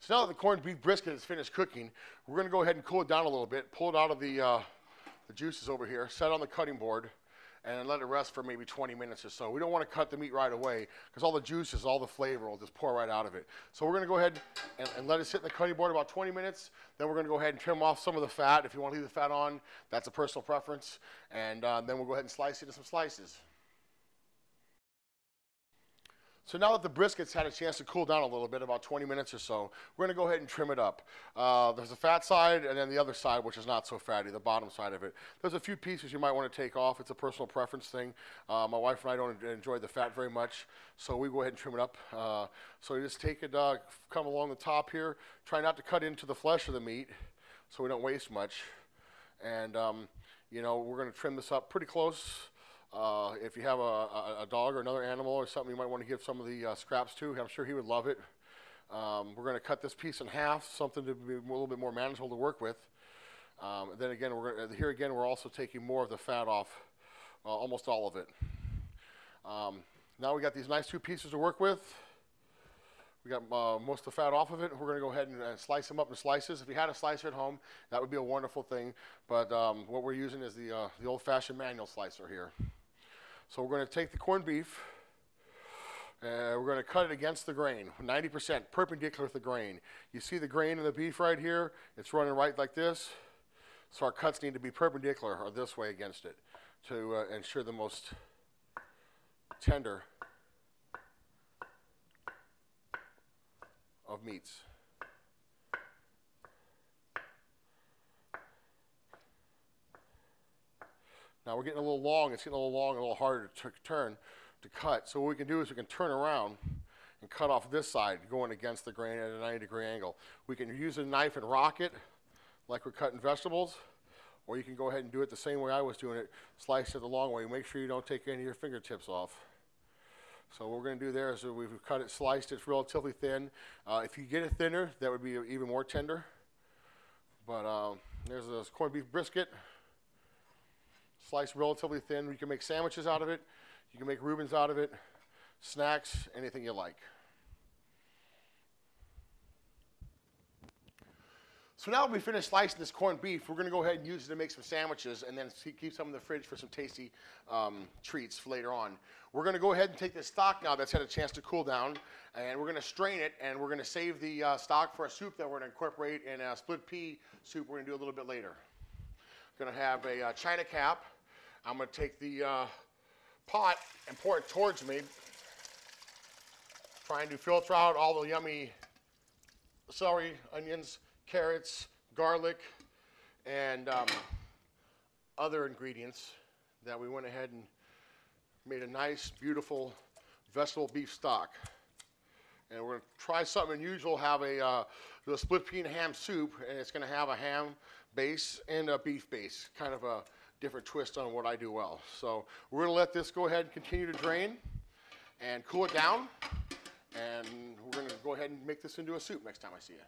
So now that the corned beef brisket is finished cooking, we're going to go ahead and cool it down a little bit, pull it out of the juices over here, set it on the cutting board, and let it rest for maybe 20 minutes or so. We don't want to cut the meat right away because all the juices, all the flavor will just pour right out of it. So we're going to go ahead and let it sit in the cutting board about 20 minutes. Then we're going to go ahead and trim off some of the fat. If you want to leave the fat on, that's a personal preference. And then we'll go ahead and slice it into some slices. So now that the brisket's had a chance to cool down a little bit, about 20 minutes or so, we're going to go ahead and trim it up. There's the fat side and then the other side, which is not so fatty, the bottom side of it. There's a few pieces you might want to take off. It's a personal preference thing. My wife and I don't enjoy the fat very much, so we go ahead and trim it up. So you just take it, come along the top here. Try not to cut into the flesh of the meat so we don't waste much. And, you know, we're going to trim this up pretty close. If you have a dog or another animal or something you might want to give some of the scraps to, I'm sure he would love it. We're going to cut this piece in half, something to be a little bit more manageable to work with. Then again, we're also taking more of the fat off, almost all of it. Now we got these nice two pieces to work with. We got most of the fat off of it. We're going to go ahead and slice them up in slices. If you had a slicer at home, that would be a wonderful thing. But what we're using is the old-fashioned manual slicer here. So we're going to take the corned beef, and we're going to cut it against the grain, 90% perpendicular with the grain. You see the grain in the beef right here? It's running right like this. So our cuts need to be perpendicular or this way against it to ensure the most tender of meats. Now we're getting a little long. It's getting a little long and a little harder to cut. So what we can do is we can turn around and cut off this side going against the grain at a 90-degree angle. We can use a knife and rock it like we're cutting vegetables, or you can go ahead and do it the same way I was doing it, slice it the long way. Make sure you don't take any of your fingertips off. So what we're going to do there is we've cut it, sliced it relatively thin. If you get it thinner, that would be even more tender. But there's this corned beef brisket, sliced relatively thin. You can make sandwiches out of it. You can make Reubens out of it, snacks, anything you like. So now that we finished slicing this corned beef, we're going to go ahead and use it to make some sandwiches and then keep some in the fridge for some tasty treats for later on. We're going to go ahead and take this stock now that's had a chance to cool down, and we're going to strain it, and we're going to save the stock for a soup that we're going to incorporate in a split pea soup we're going to do a little bit later. I'm going to have a china cap. I'm going to take the pot and pour it towards me, trying to filter out all the yummy celery, onions, carrots, garlic, and other ingredients that we went ahead and made a nice, beautiful vegetable beef stock. And we're going to try something unusual, have a split pea and ham soup, and it's going to have a ham base and a beef base, kind of a different twist on what I do well. So we're going to let this go ahead and continue to drain and cool it down, and we're going to go ahead and make this into a soup next time I see you.